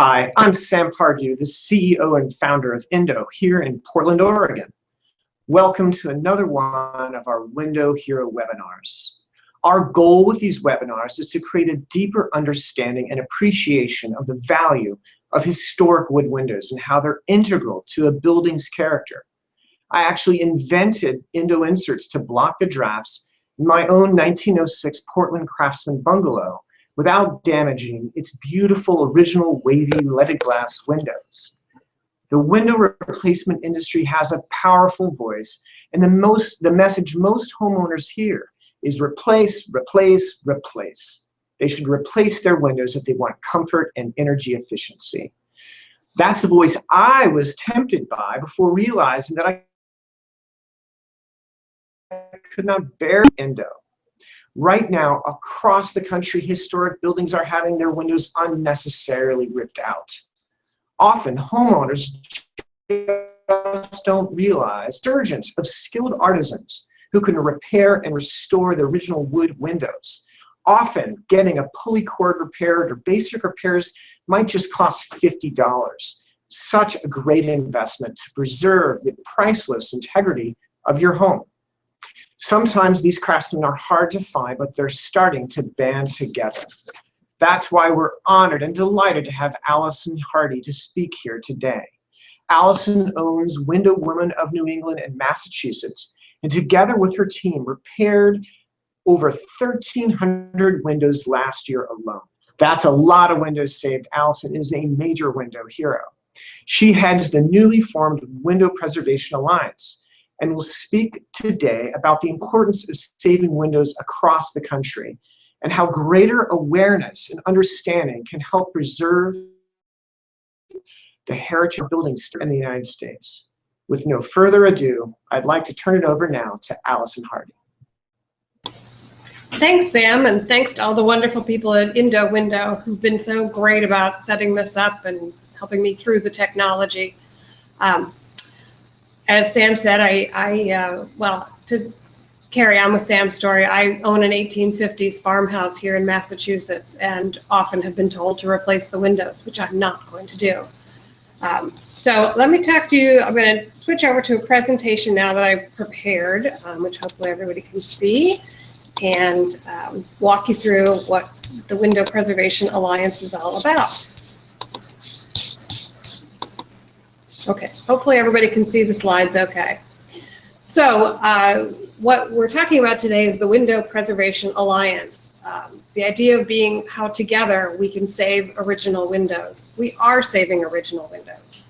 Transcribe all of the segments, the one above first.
Hi, I'm Sam Hardy, the CEO and founder of Indow here in Portland, Oregon. Welcome to another one of our Window Hero webinars. Our goal with these webinars is to create a deeper understanding and appreciation of the value of historic wood windows and how they're integral to a building's character. I actually invented Indow inserts to block the drafts in my own 1906 Portland Craftsman bungalow without damaging its beautiful original wavy leaded glass windows. The window replacement industry has a powerful voice, and the message most homeowners hear is replace, replace, replace. They should replace their windows if they want comfort and energy efficiency. That's the voice I was tempted by before realizing that I could not bear Indow. Right now, across the country, historic buildings are having their windows unnecessarily ripped out. Often, homeowners just don't realize surgeons of skilled artisans who can repair and restore the original wood windows. Often, getting a pulley cord repaired or basic repairs might just cost $50. Such a great investment to preserve the priceless integrity of your home. Sometimes these craftsmen are hard to find, but they're starting to band together. That's why we're honored and delighted to have Alison Hardy to speak here today. Alison owns Window Women of New England and Massachusetts, and together with her team repaired over 1,300 windows last year alone. That's a lot of windows saved. Alison is a major window hero. She heads the newly formed Window Preservation Alliance and will speak today about the importance of saving windows across the country and how greater awareness and understanding can help preserve the heritage of buildings in the United States. With no further ado, I'd like to turn it over now to Alison Hardy. Thanks, Sam, and thanks to all the wonderful people at Indow Window who've been so great about setting this up and helping me through the technology. As Sam said, to carry on with Sam's story, I own an 1850s farmhouse here in Massachusetts and often have been told to replace the windows, which I'm not going to do. So let me talk to you. I'm going to switch over to a presentation now that I've prepared, which hopefully everybody can see, and walk you through what the Window Preservation Alliance is all about. Okay, hopefully everybody can see the slides okay. So what we're talking about today is the Window Preservation Alliance. The idea of being how together we can save original windows. We are saving original windows.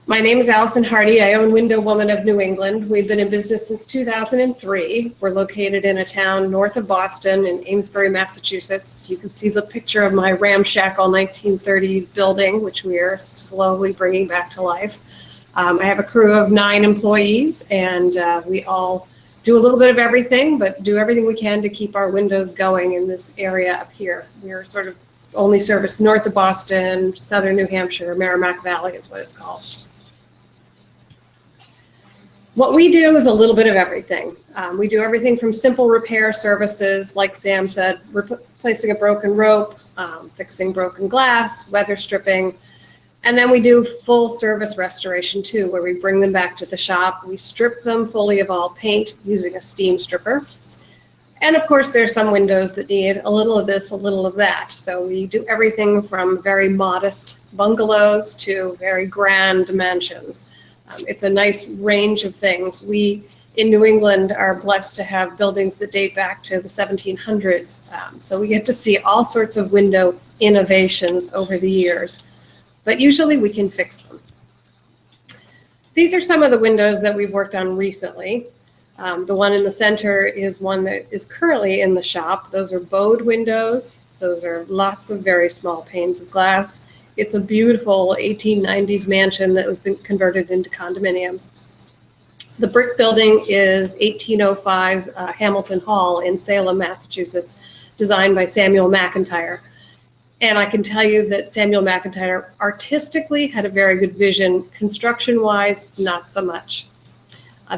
My name is Alison Hardy. I own Window Women of New England. We've been in business since 2003. We're located in a town north of Boston in Amesbury, Massachusetts. You can see the picture of my ramshackle 1930s building, which we are slowly bringing back to life. I have a crew of 9 employees, and we all do a little bit of everything, but do everything we can to keep our windows going in this area up here. We're sort of only service north of Boston, southern New Hampshire, Merrimack Valley is what it's called. What we do is a little bit of everything. We do everything from simple repair services, like Sam said, replacing a broken rope, fixing broken glass, weather stripping, and then we do full service restoration too, where we bring them back to the shop. We strip them fully of all paint using a steam stripper. And of course, there's some windows that need a little of this, a little of that. So we do everything from very modest bungalows to very grand mansions. It's a nice range of things. We, in New England, are blessed to have buildings that date back to the 1700s. So we get to see all sorts of window innovations over the years, but usually we can fix them. These are some of the windows that we've worked on recently. The one in the center is one that is currently in the shop. Those are bowed windows. Those are lots of very small panes of glass. It's a beautiful 1890s mansion that was been converted into condominiums. The brick building is 1805 Hamilton Hall in Salem, Massachusetts, designed by Samuel McIntyre. And I can tell you that Samuel McIntyre artistically had a very good vision. Construction-wise, not so much.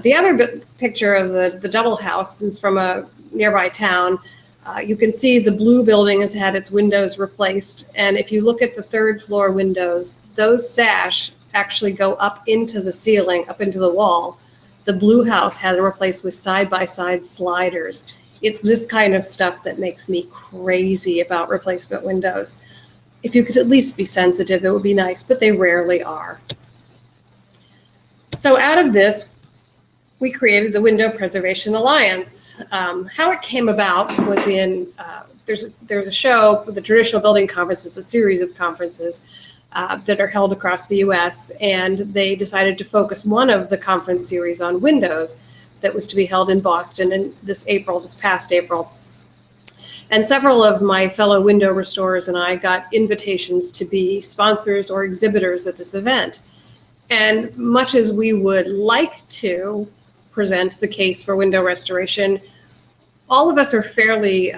The other picture of the double house is from a nearby town. You can see the blue building has had its windows replaced. And if you look at the third floor windows, those sash actually go up into the ceiling, up into the wall. The blue house had it replaced with side-by-side sliders. It's this kind of stuff that makes me crazy about replacement windows. If you could at least be sensitive, it would be nice, but they rarely are. So out of this, we created the Window Preservation Alliance. How it came about was there's a show, the Traditional Building Conference. It's a series of conferences that are held across the US, and they decided to focus one of the conference series on windows that was to be held in Boston in this past April. And several of my fellow window restorers and I got invitations to be sponsors or exhibitors at this event. And much as we would like to present the case for window restoration, all of us are fairly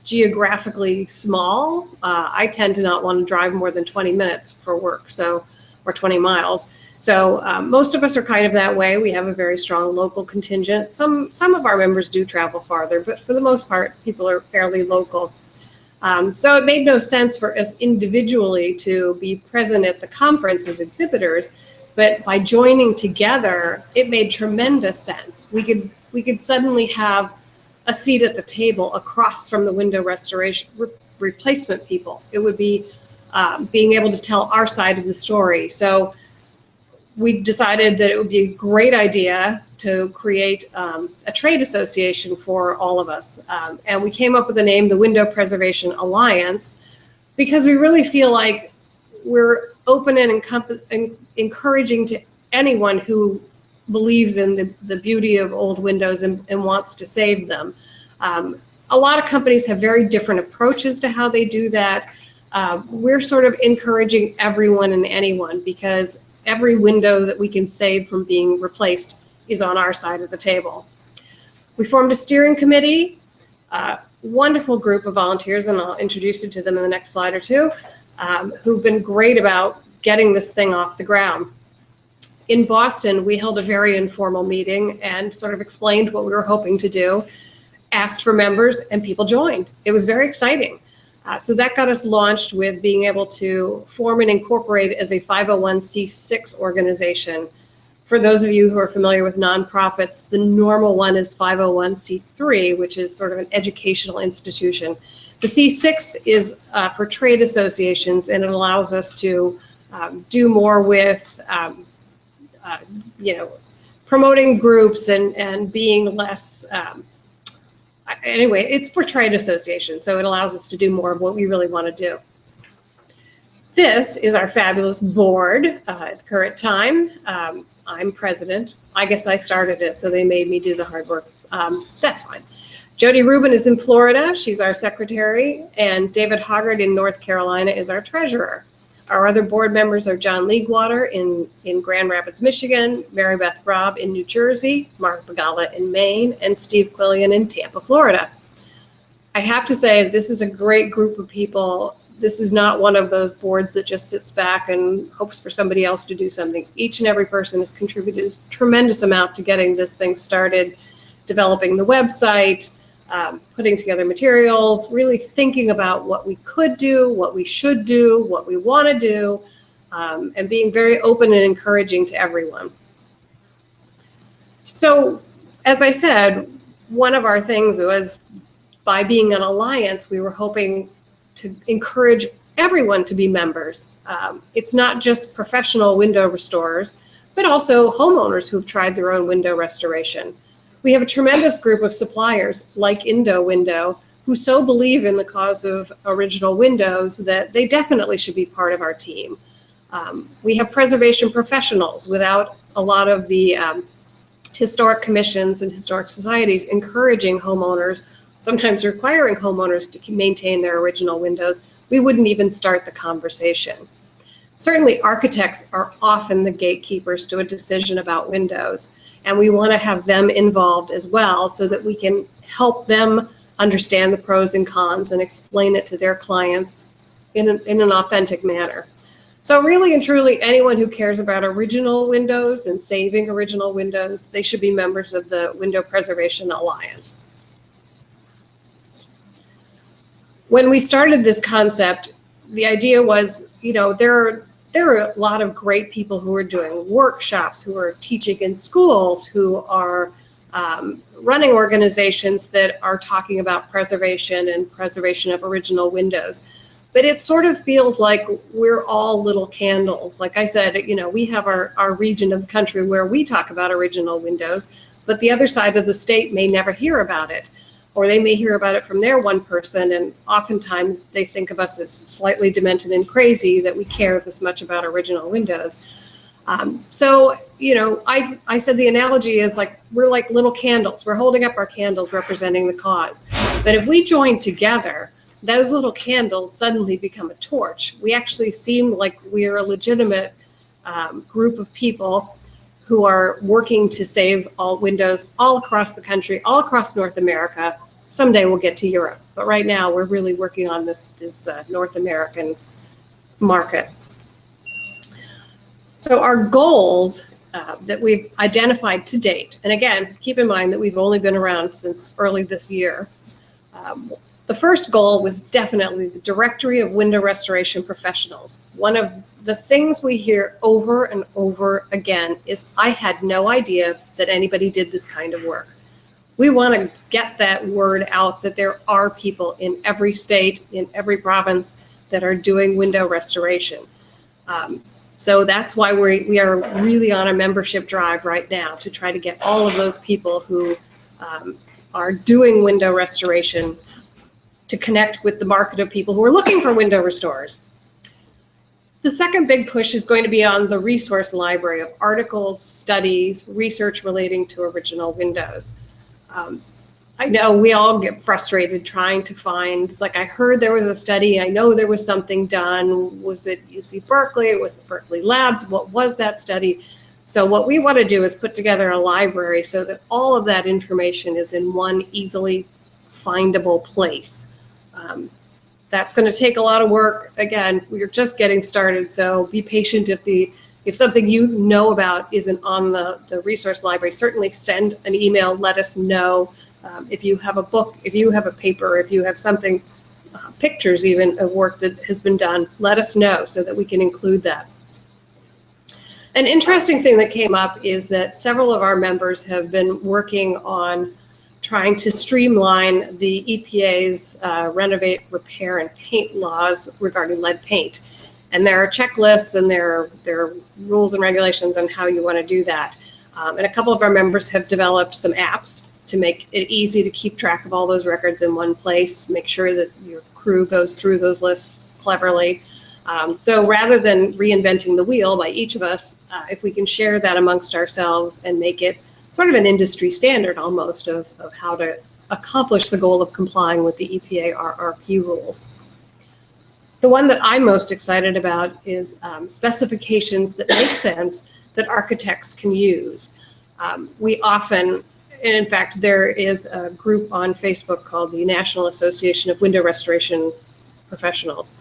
geographically small. I tend to not want to drive more than 20 minutes for work, or 20 miles. So most of us are kind of that way. We have a very strong local contingent. Some of our members do travel farther, but for the most part, people are fairly local. So it made no sense for us individually to be present at the conference as exhibitors, but by joining together, it made tremendous sense. We could suddenly have a seat at the table across from the window restoration replacement people. It would be being able to tell our side of the story. So we decided that it would be a great idea to create a trade association for all of us. And we came up with the name, the Window Preservation Alliance, because we really feel like we're open and encouraging to anyone who believes in the beauty of old windows and wants to save them. A lot of companies have very different approaches to how they do that. We're sort of encouraging everyone and anyone, because every window that we can save from being replaced is on our side of the table. We formed a steering committee, wonderful group of volunteers, and I'll introduce you to them in the next slide or two, who've been great about getting this thing off the ground. In Boston, we held a very informal meeting and sort of explained what we were hoping to do, asked for members, and people joined. It was very exciting. So that got us launched with being able to form and incorporate as a 501c6 organization. For those of you who are familiar with nonprofits, the normal one is 501c3, which is sort of an educational institution. The C6 is for trade associations, and it allows us to do more with promoting groups and being less, anyway, it's for trade associations, so it allows us to do more of what we really want to do. This is our fabulous board at the current time. I'm president. I guess I started it, so they made me do the hard work. That's fine. Jody Rubin is in Florida. She's our secretary, and David Hoggard in North Carolina is our treasurer. Our other board members are John Leaguewater in Grand Rapids, Michigan, Mary Beth Robb in New Jersey, Mark Bagala in Maine, and Steve Quillian in Tampa, Florida. I have to say, this is a great group of people. This is not one of those boards that just sits back and hopes for somebody else to do something. Each and every person has contributed a tremendous amount to getting this thing started, developing the website, putting together materials, really thinking about what we could do, what we should do, what we want to do, and being very open and encouraging to everyone. So, as I said, one of our things was, by being an alliance, we were hoping to encourage everyone to be members. It's not just professional window restorers, but also homeowners who've tried their own window restoration. We have a tremendous group of suppliers like Indow Window who so believe in the cause of original windows that they definitely should be part of our team. We have preservation professionals. Without a lot of the historic commissions and historic societies encouraging homeowners, sometimes requiring homeowners to maintain their original windows, we wouldn't even start the conversation. Certainly, architects are often the gatekeepers to a decision about windows, and we want to have them involved as well so that we can help them understand the pros and cons and explain it to their clients in an authentic manner. So really and truly, anyone who cares about original windows and saving original windows, they should be members of the Window Preservation Alliance. When we started this concept, the idea was, there are a lot of great people who are doing workshops, who are teaching in schools, who are running organizations that are talking about preservation and preservation of original windows. But it sort of feels like we're all little candles. Like I said, we have our region of the country where we talk about original windows, but the other side of the state may never hear about it, or they may hear about it from their one person, and oftentimes they think of us as slightly demented and crazy that we care this much about original windows. So I said the analogy is like we're like little candles. We're holding up our candles representing the cause. But if we join together, those little candles suddenly become a torch. We actually seem like we're a legitimate group of people who are working to save all windows all across the country, all across North America. Someday we'll get to Europe, but right now we're really working on this North American market. So our goals that we've identified to date, and again, keep in mind that we've only been around since early this year. The first goal was definitely the Directory of Window Restoration Professionals. One of the things we hear over and over again is, I had no idea that anybody did this kind of work. We want to get that word out that there are people in every state, in every province that are doing window restoration. So that's why we are really on a membership drive right now to try to get all of those people who are doing window restoration to connect with the market of people who are looking for window restorers. The second big push is going to be on the resource library of articles, studies, research relating to original windows. I know we all get frustrated trying to find, it's like, I heard there was a study, I know there was something done. Was it UC Berkeley? Was it Berkeley Labs? What was that study? So what we want to do is put together a library so that all of that information is in one easily findable place. That's going to take a lot of work. Again, we're just getting started, so be patient if something you know about isn't on the resource library. Certainly send an email, let us know. If you have a book, if you have a paper, if you have something, pictures even of work that has been done, let us know so that we can include that. An interesting thing that came up is that several of our members have been working on trying to streamline the EPA's renovate, repair, and paint laws regarding lead paint. And there are checklists and there are rules and regulations on how you want to do that. And a couple of our members have developed some apps to make it easy to keep track of all those records in one place, make sure that your crew goes through those lists cleverly. So rather than reinventing the wheel by each of us, if we can share that amongst ourselves and make it sort of an industry standard almost of how to accomplish the goal of complying with the EPA RRP rules. The one that I'm most excited about is specifications that make sense that architects can use. We often, and in fact, there is a group on Facebook called the National Association of Window Restoration Professionals.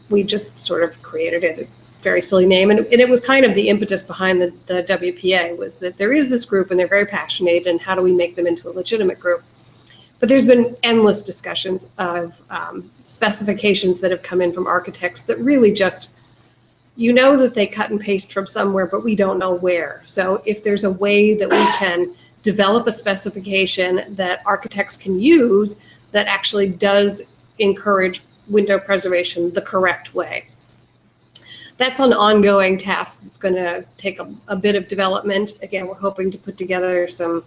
We just sort of created it, a very silly name, and it was kind of the impetus behind the WPA, was that there is this group and they're very passionate, and how do we make them into a legitimate group? But there's been endless discussions of specifications that have come in from architects that really just, that they cut and paste from somewhere, but we don't know where. So if there's a way that we can develop a specification that architects can use that actually does encourage window preservation the correct way. That's an ongoing task. It's going to take a bit of development. Again, we're hoping to put together some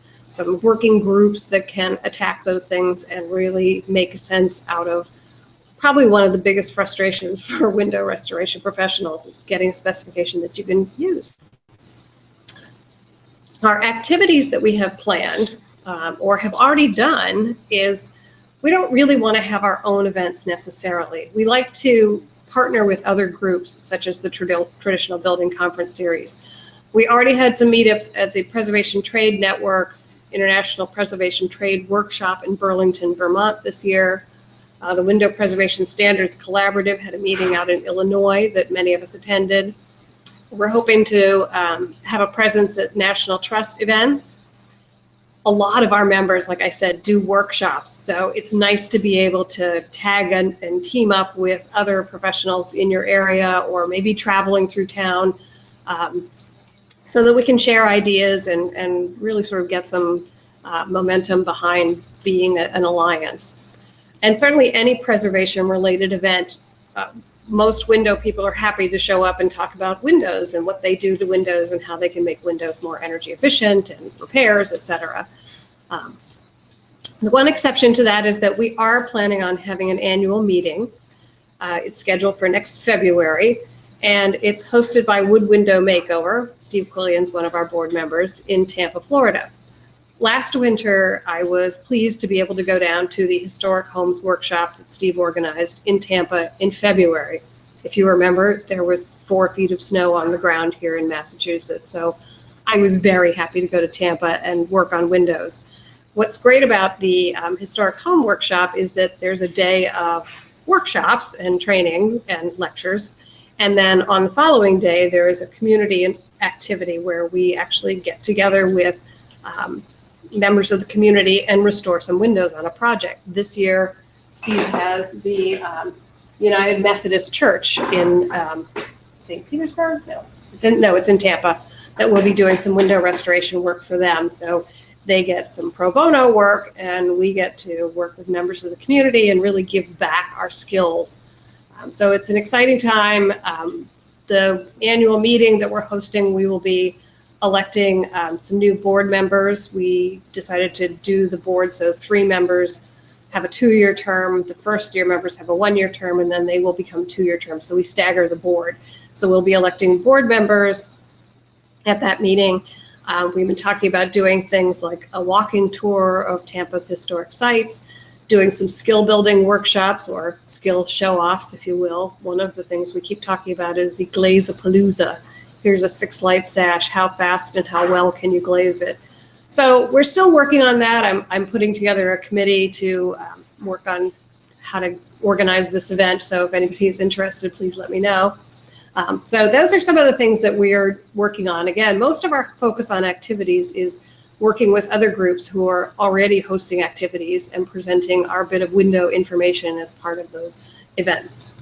working groups that can attack those things and really make sense out of probably one of the biggest frustrations for window restoration professionals, is getting a specification that you can use. Our activities that we have planned or have already done is, we don't really want to have our own events necessarily. We like to partner with other groups, such as the Traditional Building Conference Series. We already had some meetups at the Preservation Trade Network's International Preservation Trade Workshop in Burlington, Vermont this year. The Window Preservation Standards Collaborative had a meeting out in Illinois that many of us attended. We're hoping to have a presence at National Trust events. a lot of our members, like I said, do workshops. So it's nice to be able to tag and team up with other professionals in your area or maybe traveling through town, so that we can share ideas and really sort of get some momentum behind being an alliance. And certainly any preservation related event, most window people are happy to show up and talk about windows and what they do to windows and how they can make windows more energy efficient and repairs, etc. The one exception to that is that we are planning on having an annual meeting. It's scheduled for next February, and it's hosted by Wood Window Makeover. Steve Quillian's one of our board members in Tampa, Florida. Last winter, I was pleased to be able to go down to the Historic Homes Workshop that Steve organized in Tampa in February. If you remember, there was 4 feet of snow on the ground here in Massachusetts. So I was very happy to go to Tampa and work on windows. What's great about the Historic Home Workshop is that there's a day of workshops and training and lectures. And then on the following day, there is a community activity where we actually get together with members of the community and restore some windows on a project. This year, Steve has the United Methodist Church in St. Petersburg? No, it's in Tampa, that will be doing some window restoration work for them. So they get some pro bono work, and we get to work with members of the community and really give back our skills. So it's an exciting time. The annual meeting that we're hosting, we will be electing some new board members. We decided to do the board so 3 members have a 2-year term. The first year members have a 1-year term, and then they will become 2-year terms. So we stagger the board. So we'll be electing board members at that meeting. We've been talking about doing things like a walking tour of Tampa's historic sites, doing some skill building workshops or skill show-offs, if you will. One of the things we keep talking about is the Glaze-a-Palooza. Here's a 6-light sash. How fast and how well can you glaze it? So we're still working on that. I'm putting together a committee to work on how to organize this event. So if anybody is interested, please let me know. So those are some of the things that we're working on. Again, most of our focus on activities is working with other groups who are already hosting activities and presenting our bit of window information as part of those events.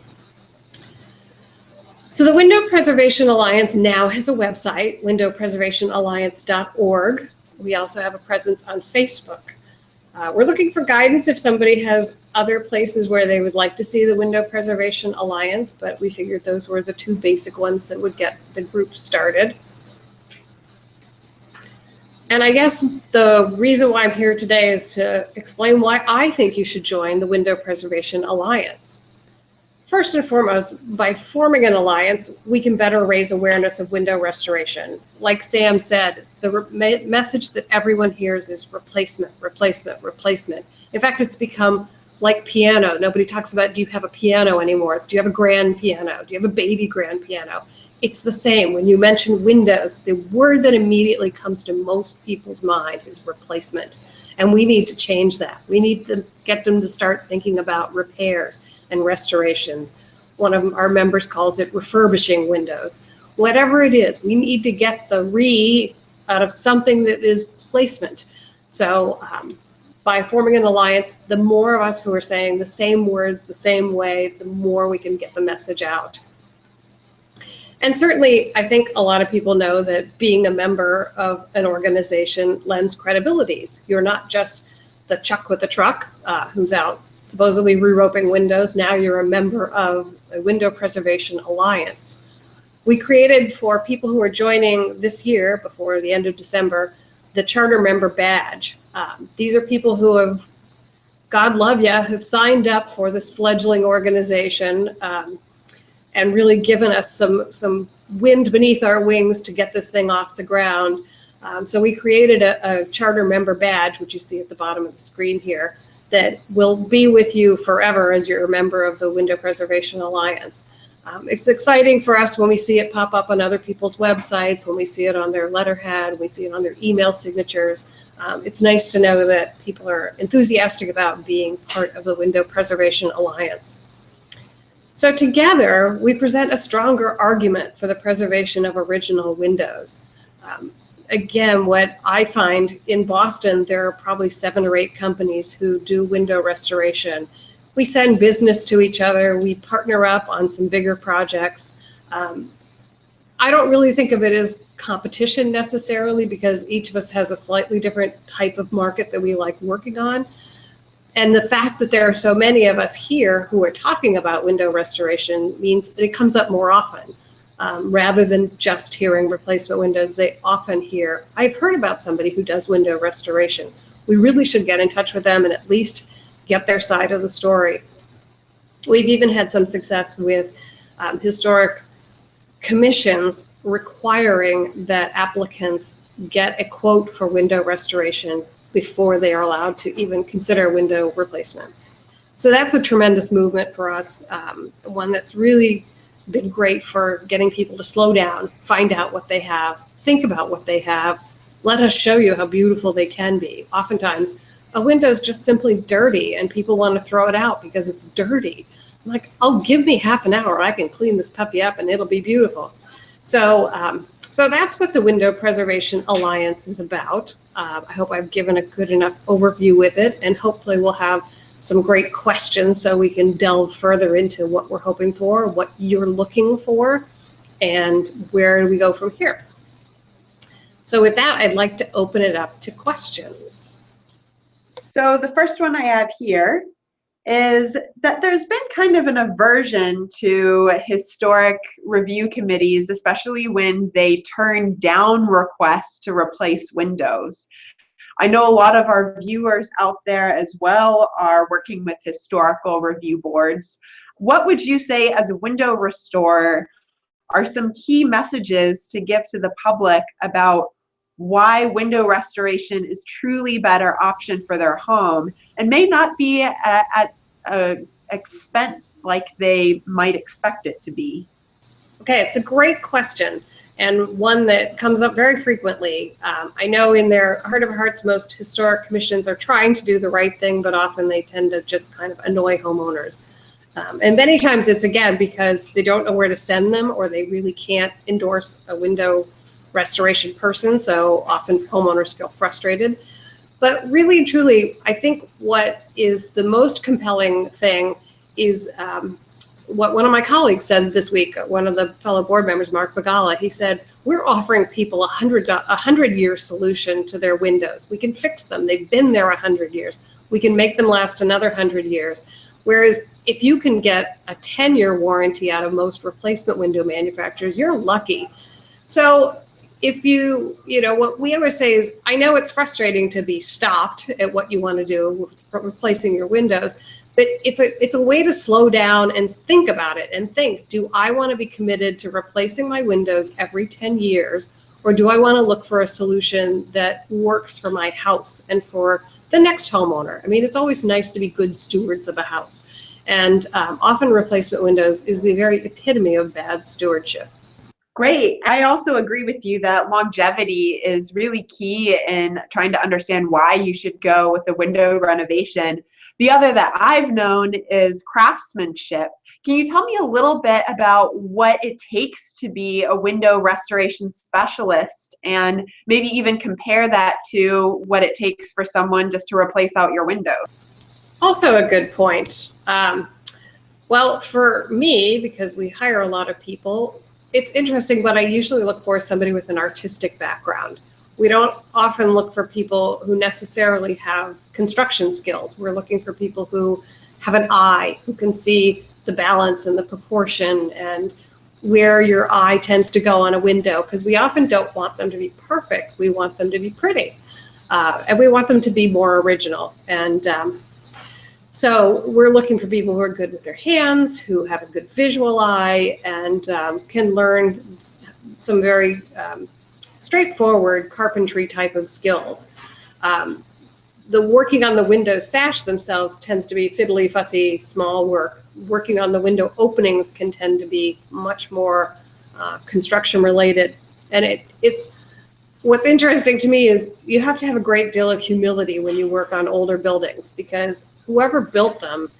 So the Window Preservation Alliance now has a website, windowpreservationalliance.org. We also have a presence on Facebook. We're looking for guidance if somebody has other places where they would like to see the Window Preservation Alliance, but we figured those were the 2 basic ones that would get the group started. And I guess the reason why I'm here today is to explain why I think you should join the Window Preservation Alliance. First and foremost, by forming an alliance, we can better raise awareness of window restoration. Like Sam said, the message that everyone hears is replacement, replacement, replacement. In fact, it's become like piano. Nobody talks about, do you have a piano anymore? It's, do you have a grand piano? Do you have a baby grand piano? It's the same. When you mention windows, the word that immediately comes to most people's mind is replacement. And we need to change that. We need to get them to start thinking about repairs and restorations. One of our members calls it refurbishing windows. Whatever it is, we need to get the out of something that is placement. So by forming an alliance, the more of us who are saying the same words the same way, the more we can get the message out. And certainly, I think a lot of people know that being a member of an organization lends credibilities. You're not just the Chuck with the truck who's out supposedly re-roping windows. Now you're a member of a Window Preservation Alliance. We created, for people who are joining this year, before the end of December, the Charter Member Badge. These are people who have, God love ya, have signed up for this fledgling organization and really given us some wind beneath our wings to get this thing off the ground. So we created a Charter Member Badge, which you see at the bottom of the screen here, that will be with you forever as you're a member of the Window Preservation Alliance. It's exciting for us when we see it pop up on other people's websites, when we see it on their letterhead, we see it on their email signatures. It's nice to know that people are enthusiastic about being part of the Window Preservation Alliance. So together, we present a stronger argument for the preservation of original windows. again, what I find in Boston, there are probably 7 or 8 companies who do window restoration. We send business to each other. We partner up on some bigger projects. I don't really think of it as competition necessarily, because each of us has a slightly different type of market that we like working on. And the fact that there are so many of us here who are talking about window restoration means that it comes up more often. Rather than just hearing replacement windows, they often hear, I've heard about somebody who does window restoration. We really should get in touch with them and at least get their side of the story. We've even had some success with historic commissions requiring that applicants get a quote for window restoration before they are allowed to even consider window replacement. So that's a tremendous movement for us, one that's really been great for getting people to slow down, find out what they have, think about what they have, let us show you how beautiful they can be. Oftentimes, a window is just simply dirty and people want to throw it out because it's dirty. I'm like, oh, give me half an hour, I can clean this puppy up and it'll be beautiful. So that's what the Window Preservation Alliance is about. I hope I've given a good enough overview with it, and hopefully we'll have some great questions so we can delve further into what we're hoping for, what you're looking for, and where do we go from here. So with that, I'd like to open it up to questions. So the first one I have here is that there's been kind of an aversion to historic review committees, especially when they turn down requests to replace windows. I know a lot of our viewers out there as well are working with historical review boards. What would you say, as a window restorer, are some key messages to give to the public about why window restoration is truly a better option for their home and may not be at an expense like they might expect it to be? Okay, it's a great question, and one that comes up very frequently. I know in their heart of hearts, most historic commissions are trying to do the right thing, but often they tend to just kind of annoy homeowners. And many times it's, again, because they don't know where to send them, or they really can't endorse a window restoration person, so often homeowners feel frustrated. But really and truly, I think what is the most compelling thing is what one of my colleagues said this week, one of the fellow board members, Mark Bagala. He said, we're offering people a 100-year solution to their windows. We can fix them. They've been there 100 years. We can make them last another 100 years. Whereas if you can get a 10-year warranty out of most replacement window manufacturers, you're lucky. So if what we always say is, I know it's frustrating to be stopped at what you want to do with replacing your windows, but it's a way to slow down and think about it and think, do I want to be committed to replacing my windows every 10 years, or do I want to look for a solution that works for my house and for the next homeowner? I mean, it's always nice to be good stewards of a house. And often replacement windows is the very epitome of bad stewardship. Great. I also agree with you that longevity is really key in trying to understand why you should go with a window renovation. The other that I've known is craftsmanship. Can you tell me a little bit about what it takes to be a window restoration specialist, and maybe even compare that to what it takes for someone just to replace out your window? Also a good point. Well, for me, because we hire a lot of people, it's interesting. What I usually look for is somebody with an artistic background. We don't often look for people who necessarily have construction skills. We're looking for people who have an eye, who can see the balance and the proportion and where your eye tends to go on a window, because we often don't want them to be perfect. We want them to be pretty, and we want them to be more original. And so we're looking for people who are good with their hands, who have a good visual eye, and can learn some very straightforward carpentry type of skills. The working on the window sash themselves tends to be fiddly, fussy, small work. Working on the window openings can tend to be much more construction related. And it's what's interesting to me is you have to have a great deal of humility when you work on older buildings, because whoever built them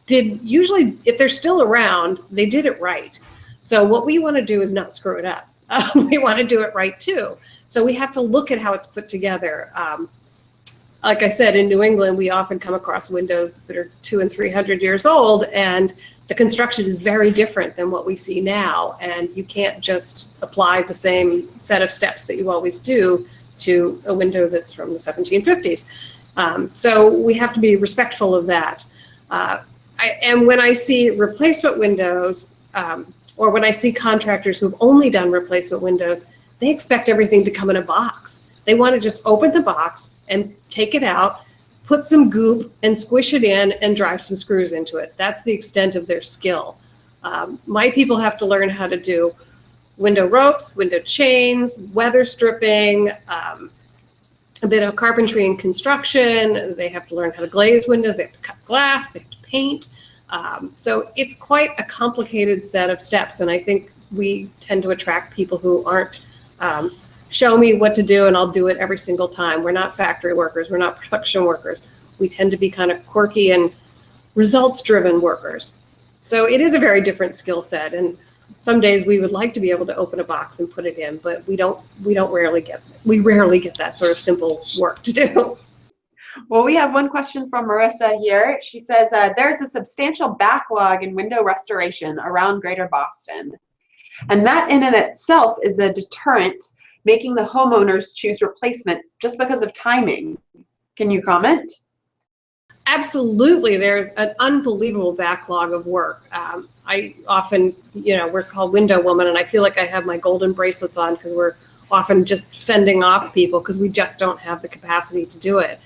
did, usually, if they're still around, they did it right. So what we want to do is not screw it up. we want to do it right too. So we have to look at how it's put together. Like I said, in New England, we often come across windows that are 200 and 300 years old, and the construction is very different than what we see now. And you can't just apply the same set of steps that you always do to a window that's from the 1750s. So we have to be respectful of that. And when I see replacement windows, or when I see contractors who've only done replacement windows, they expect everything to come in a box. They want to just open the box and take it out, put some goop and squish it in and drive some screws into it. That's the extent of their skill. My people have to learn how to do window ropes, window chains, weather stripping, a bit of carpentry and construction. They have to learn how to glaze windows. They have to cut glass. They have to paint. So it's quite a complicated set of steps. And I think we tend to attract people who aren't show me what to do and I'll do it every single time. We're not factory workers. We're not production workers. We tend to be kind of quirky and results-driven workers. So it is a very different skill set. And some days we would like to be able to open a box and put it in, but we rarely get that sort of simple work to do. Well, we have one question from Marissa here. She says, there's a substantial backlog in window restoration around Greater Boston. And that in and itself is a deterrent, making the homeowners choose replacement just because of timing. Can you comment? Absolutely. There's an unbelievable backlog of work. I often, we're called window woman, and I feel like I have my golden bracelets on because we're often just fending off people because we just don't have the capacity to do it.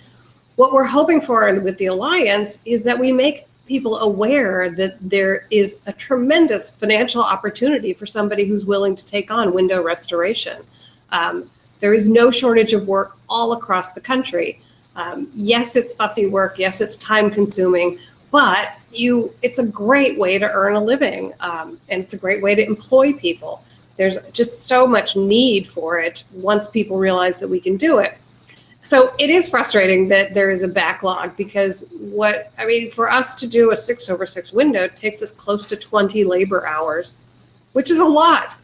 What we're hoping for with the Alliance is that we make people aware that there is a tremendous financial opportunity for somebody who's willing to take on window restoration. There is no shortage of work all across the country. Yes, it's fussy work. Yes, it's time consuming, but it's a great way to earn a living. And it's a great way to employ people. There's just so much need for it once people realize that we can do it. So it is frustrating that there is a backlog because for us to do a 6/6 window takes us close to 20 labor hours, which is a lot,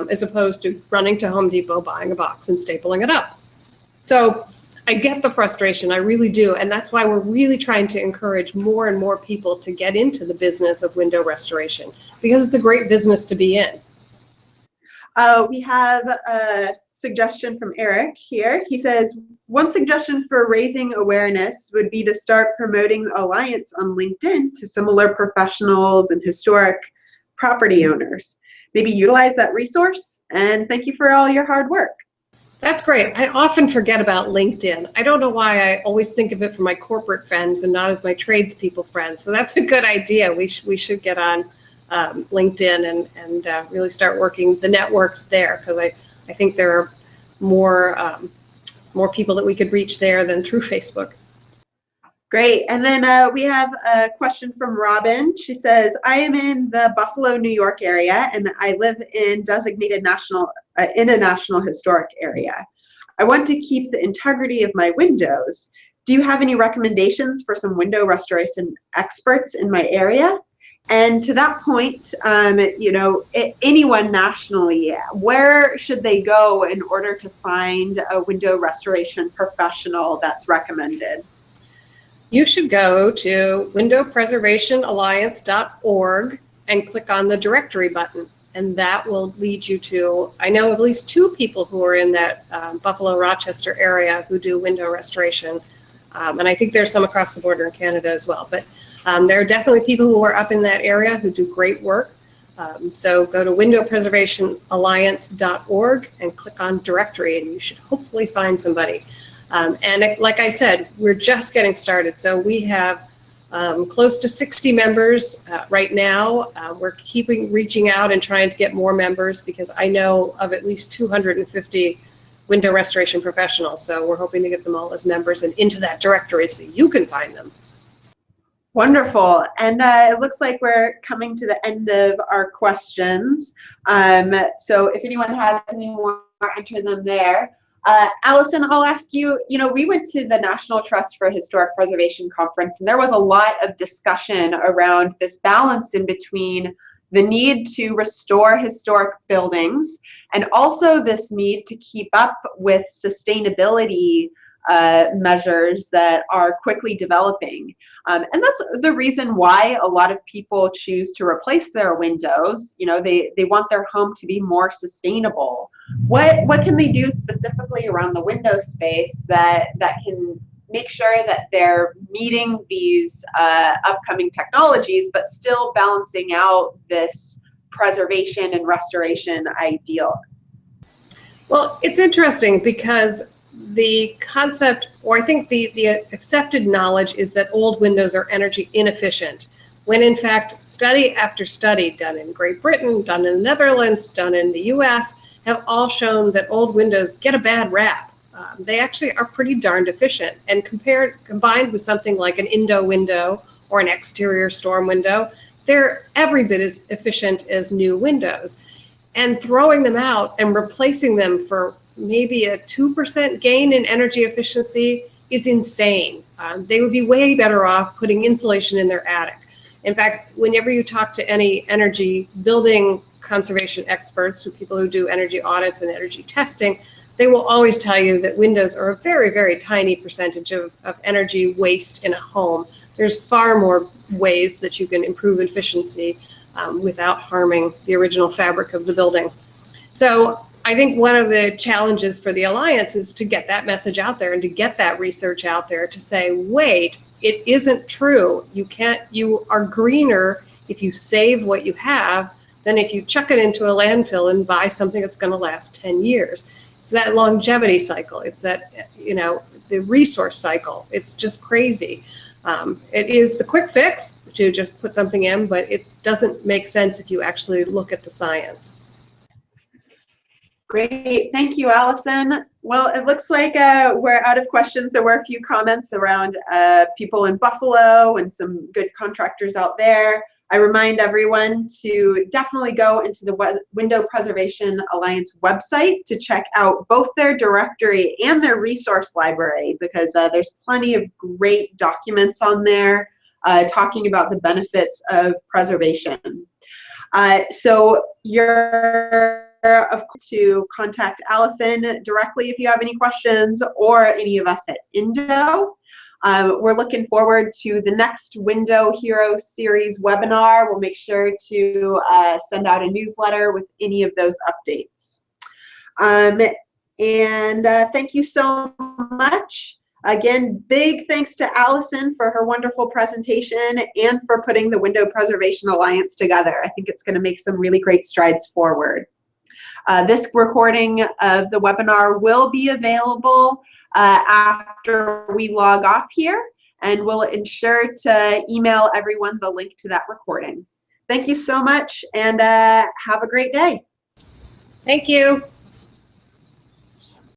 as opposed to running to Home Depot, buying a box and stapling it up. So I get the frustration, I really do. And that's why we're really trying to encourage more and more people to get into the business of window restoration because it's a great business to be in. We have a suggestion from Eric here. He says, one suggestion for raising awareness would be to start promoting the Alliance on LinkedIn to similar professionals and historic property owners. Maybe utilize that resource, and thank you for all your hard work. That's great. I often forget about LinkedIn. I don't know why I always think of it for my corporate friends and not as my tradespeople friends. So that's a good idea. We should get on LinkedIn and really start working the networks there because I think there are more people that we could reach there than through Facebook. Great. And then we have a question from Robin. She says, I am in the Buffalo, New York area, and I live in designated in a national historic area. I want to keep the integrity of my windows. Do you have any recommendations for some window restoration experts in my area? And to that point, anyone nationally, where should they go in order to find a window restoration professional that's recommended? You should go to windowpreservationalliance.org and click on the directory button. And that will lead you to, I know at least 2 people who are in that Buffalo, Rochester area who do window restoration. And I think there's some across the border in Canada as well. But there are definitely people who are up in that area who do great work. So go to windowpreservationalliance.org and click on directory, and you should hopefully find somebody. Like I said, we're just getting started. So we have close to 60 members right now. We're reaching out and trying to get more members because I know of at least 250 window restoration professionals. So we're hoping to get them all as members and into that directory so you can find them. Wonderful. And it looks like we're coming to the end of our questions. So if anyone has any more, enter them there. Alison, I'll ask you, we went to the National Trust for Historic Preservation Conference, and there was a lot of discussion around this balance in between the need to restore historic buildings, and also this need to keep up with sustainability measures that are quickly developing. And that's the reason why a lot of people choose to replace their windows. You know, they want their home to be more sustainable. What can they do specifically around the window space that can make sure that they're meeting these upcoming technologies, but still balancing out this preservation and restoration ideal? Well, it's interesting because the concept, or I think the accepted knowledge, is that old windows are energy inefficient, when in fact study after study done in Great Britain, done in the Netherlands, done in the US, have all shown that old windows get a bad rap. They actually are pretty darned efficient, and combined with something like an Indow window or an exterior storm window, they're every bit as efficient as new windows. And throwing them out and replacing them for maybe a 2% gain in energy efficiency is insane. They would be way better off putting insulation in their attic. In fact, whenever you talk to any energy building conservation experts, people who do energy audits and energy testing, they will always tell you that windows are a very, very tiny percentage of energy waste in a home. There's far more ways that you can improve efficiency without harming the original fabric of the building. So I think one of the challenges for the Alliance is to get that message out there and to get that research out there to say, wait, it isn't true. You are greener if you save what you have than if you chuck it into a landfill and buy something that's going to last 10 years. It's that longevity cycle. It's that, the resource cycle. It's just crazy. It is the quick fix to just put something in, but it doesn't make sense if you actually look at the science. Great, thank you, Allison. Well, it looks like we're out of questions. There were a few comments around people in Buffalo and some good contractors out there. I remind everyone to definitely go into the Window Preservation Alliance website to check out both their directory and their resource library, because there's plenty of great documents on there talking about the benefits of preservation. So you're of course to contact Allison directly if you have any questions, or any of us at Indow. We're looking forward to the next Window Hero Series webinar. We'll make sure to send out a newsletter with any of those updates. Thank you so much. Again, big thanks to Allison for her wonderful presentation and for putting the Window Preservation Alliance together. I think it's going to make some really great strides forward. This recording of the webinar will be available after we log off here, and we'll ensure to email everyone the link to that recording. Thank you so much, and have a great day. Thank you.